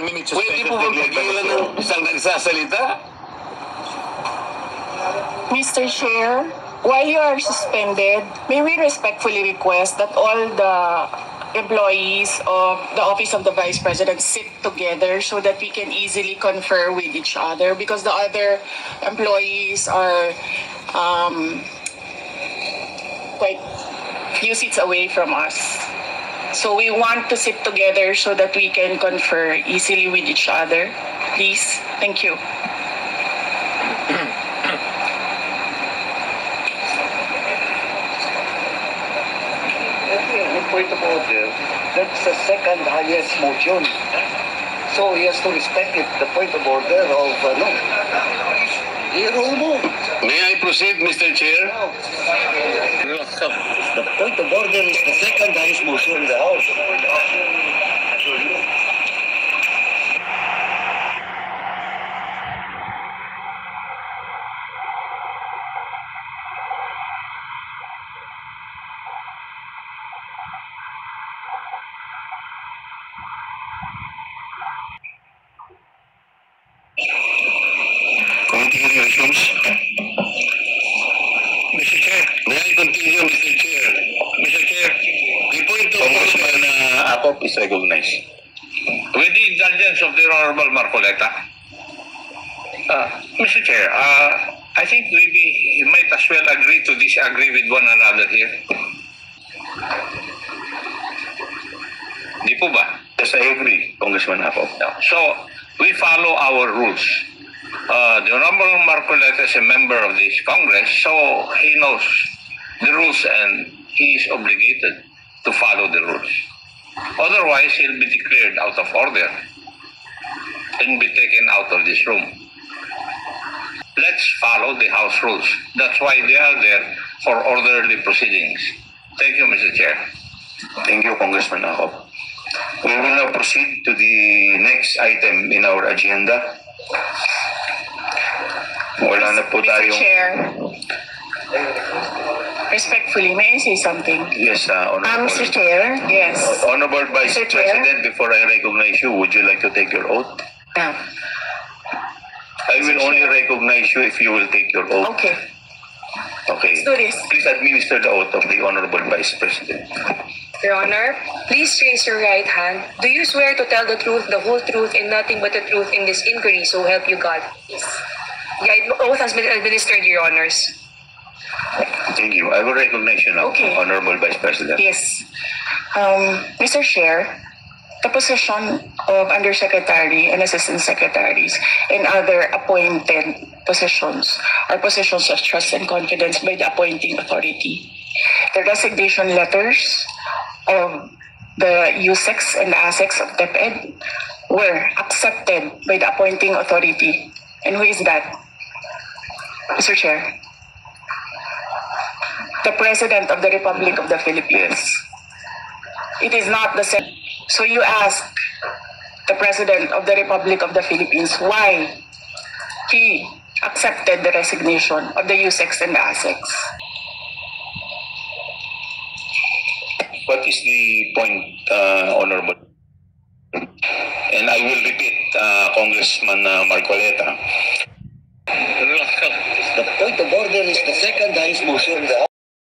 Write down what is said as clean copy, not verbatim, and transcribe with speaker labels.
Speaker 1: 1-minute
Speaker 2: Pwede
Speaker 1: suspension.
Speaker 2: po bang pigilan ng isang nagsasalita?
Speaker 3: Mr. Chair, while you are suspended, may we respectfully request that all the employees of the Office of the Vice President sit together so that we can easily confer with each other, because the other employees are quite few seats away from us. So we want to sit together so that we can confer easily with each other. Please. Thank you.
Speaker 4: Point of order, that's the second highest motion. So he has to respect it, the point of order of no. I-roll mo.
Speaker 2: May I proceed, Mr. Chair?
Speaker 4: The point of order is the second highest motion in the House.
Speaker 2: Committee resumes. Mr. Chair. May I continue, Mr. Chair? Mr. Chair, the point of Congressman Acop is recognized. With the indulgence of the Honorable Marcoleta. Mr. Chair, I think we might as well agree to disagree with one another here. Di po ba? Yes, I agree, Congressman Acop. So, we follow our rules. The Honorable Marcoleta is a member of this Congress, so he knows the rules and he is obligated to follow the rules. Otherwise, he'll be declared out of order and be taken out of this room. Let's follow the House rules. That's why they are there, for orderly proceedings. Thank you, Mr. Chair. Thank you, Congressman Acop. We will now proceed to the next item in our agenda. Wala na po
Speaker 3: Mr.
Speaker 2: tayong...
Speaker 3: Chair, respectfully, may I say something?
Speaker 2: Yes, Honorable.
Speaker 3: Mr. Chair? Yes.
Speaker 2: Honorable Vice
Speaker 3: Mr. Chair?
Speaker 2: President, before I recognize you, would you like to take your oath?
Speaker 3: Yeah.
Speaker 2: I will only recognize you if you will take your oath.
Speaker 3: Okay.
Speaker 2: Okay.
Speaker 3: Let's do this.
Speaker 2: Please administer the oath of the Honorable Vice President.
Speaker 5: Your Honor, please raise your right hand. Do you swear to tell the truth, the whole truth, and nothing but the truth in this inquiry, so help you God? Yes. The oath has been administered, Your Honors.
Speaker 2: Thank you. I will recognize you now,
Speaker 3: Okay.
Speaker 2: Honorable Vice President.
Speaker 3: Yes. Mr. Chair, the position of Undersecretary and Assistant Secretaries and other appointed positions are positions of trust and confidence by the appointing authority. The resignation letters of the USEX and the ASEX of DepEd were accepted by the appointing authority. And who is that? Mr. Chair. The President of the Republic of the Philippines. It is not the same. So you ask the President of the Republic of the Philippines why he accepted the resignation of the USEX and the ASEX.
Speaker 2: What is the point, Honorable? And I will repeat, Congressman Marcoleta.
Speaker 4: The point of order is the second highest motion in the